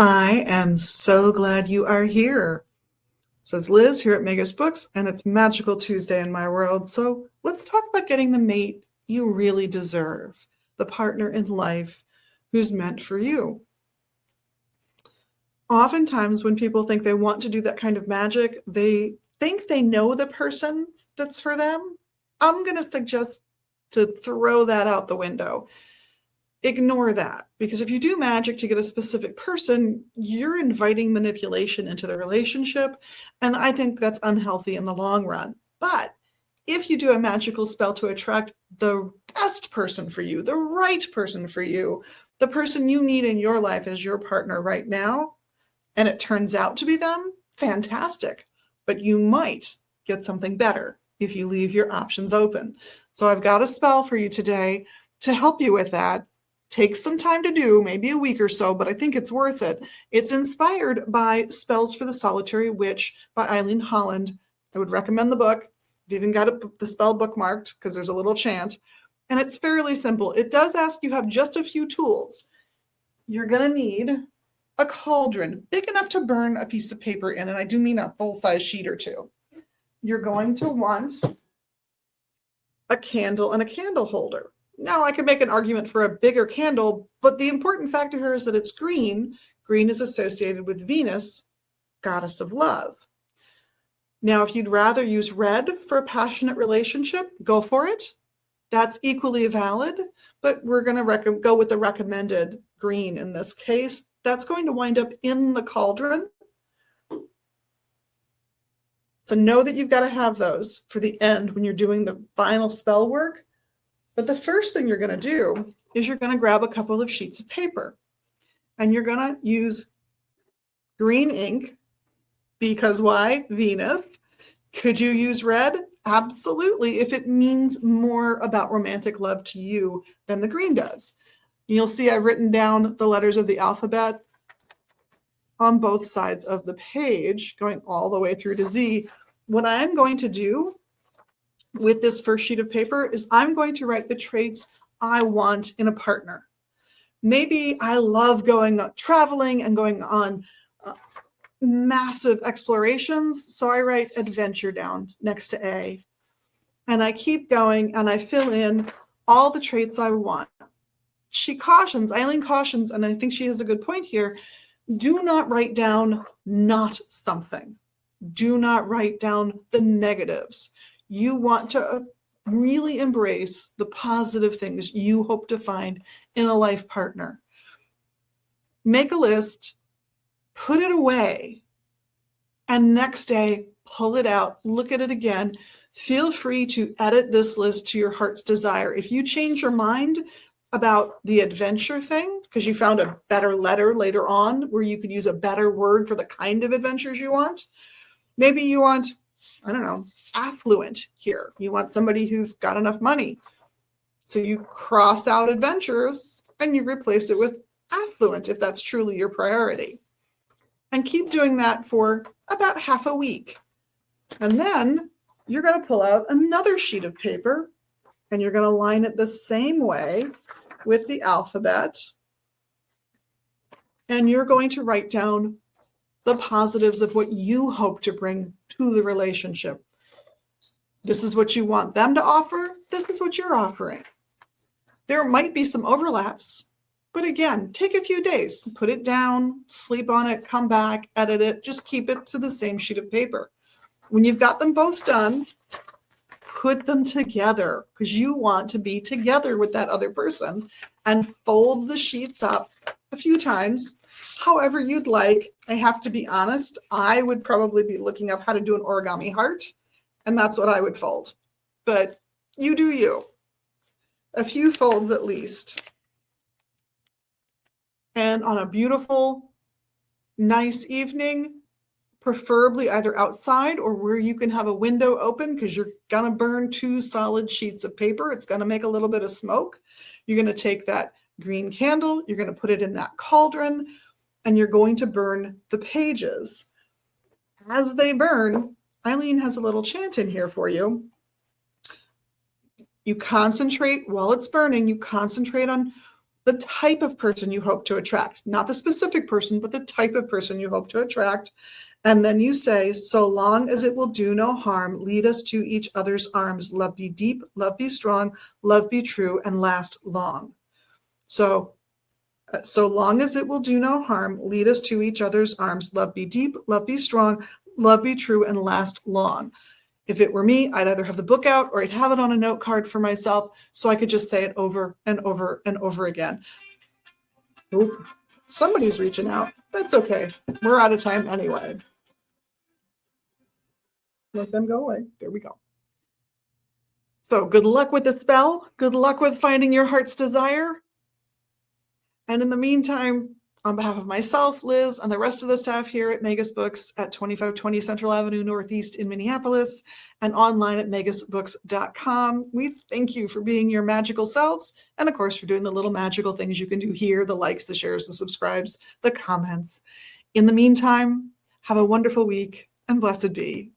I am so glad you are here. So it's Liz here at Magus Books, and it's Magical Tuesday in my world. So let's talk about getting the mate you really deserve, the partner in life who's meant for you. Oftentimes, when people think they want to do that kind of magic, they think they know the person that's for them. I'm going to suggest to throw that out the window. Ignore that, because if you do magic to get a specific person, you're inviting manipulation into the relationship, and I think that's unhealthy in the long run. But if you do a magical spell to attract the best person for you, the right person for you, the person you need in your life as your partner right now, and it turns out to be them, fantastic. But you might get something better if you leave your options open. So I've got a spell for you today to help you with that. Takes some time to do, maybe a week or so, but I think it's worth it. It's inspired by Spells for the Solitary Witch by Eileen Holland. I would recommend the book. I've even got the spell bookmarked because there's a little chant. And it's fairly simple. It does ask you have just a few tools. You're going to need a cauldron big enough to burn a piece of paper in, and I do mean a full-size sheet or two. You're going to want a candle and a candle holder. Now, I could make an argument for a bigger candle, but the important factor here is that it's green. Green is associated with Venus, goddess of love. Now, if you'd rather use red for a passionate relationship, go for it. That's equally valid, but we're going to go with the recommended green in this case. That's going to wind up in the cauldron. So know that you've got to have those for the end when you're doing the final spell work. But the first thing you're going to do is you're going to grab a couple of sheets of paper, and you're going to use green ink because why? Venus. Could you use red? Absolutely, if it means more about romantic love to you than the green does. You'll see I've written down the letters of the alphabet on both sides of the page, going all the way through to Z. What I'm going to do with this first sheet of paper is I'm going to write the traits I want in a partner. Maybe I love going traveling and going on massive explorations, so I write adventure down next to A. And I keep going and I fill in all the traits I want. Eileen cautions, and I think she has a good point here, do not write down not something. Do not write down the negatives. You want to really embrace the positive things you hope to find in a life partner. Make a list, put it away, and next day, pull it out, look at it again. Feel free to edit this list to your heart's desire. If you change your mind about the adventure thing, because you found a better letter later on where you could use a better word for the kind of adventures you want, maybe you want, I don't know, affluent here. You want somebody who's got enough money. So you cross out adventures and you replace it with affluent if that's truly your priority. And keep doing that for about half a week. And then you're going to pull out another sheet of paper and you're going to line it the same way with the alphabet. And you're going to write down the positives of what you hope to bring to the relationship. This is what you want them to offer. This is what you're offering. There might be some overlaps, but again, take a few days, put it down, sleep on it, come back, edit it, just keep it to the same sheet of paper. When you've got them both done, put them together because you want to be together with that other person, and fold the sheets up a few times, however you'd like. I have to be honest, I would probably be looking up how to do an origami heart, and that's what I would fold. But you do you. A few folds at least. And on a beautiful, nice evening, preferably either outside or where you can have a window open because you're going to burn 2 solid sheets of paper. It's going to make a little bit of smoke. You're going to take that green candle, you're going to put it in that cauldron, and you're going to burn the pages. As they burn, Eileen has a little chant in here for you. You concentrate while it's burning, you concentrate on the type of person you hope to attract, not the specific person, but the type of person you hope to attract. And then you say, so long as it will do no harm, lead us to each other's arms. Love be deep, love be strong, love be true, and last long. So long as it will do no harm, lead us to each other's arms. Love be deep, love be strong, love be true, and last long. If it were me, I'd either have the book out or I'd have it on a note card for myself so I could just say it over and over and over again. Oop, somebody's reaching out. That's okay. We're out of time anyway. Let them go away. There we go. So good luck with the spell. Good luck with finding your heart's desire. And in the meantime, on behalf of myself, Liz, and the rest of the staff here at Magus Books at 2520 Central Avenue Northeast in Minneapolis and online at magusbooks.com, we thank you for being your magical selves and, of course, for doing the little magical things you can do here, the likes, the shares, the subscribes, the comments. In the meantime, have a wonderful week and blessed be.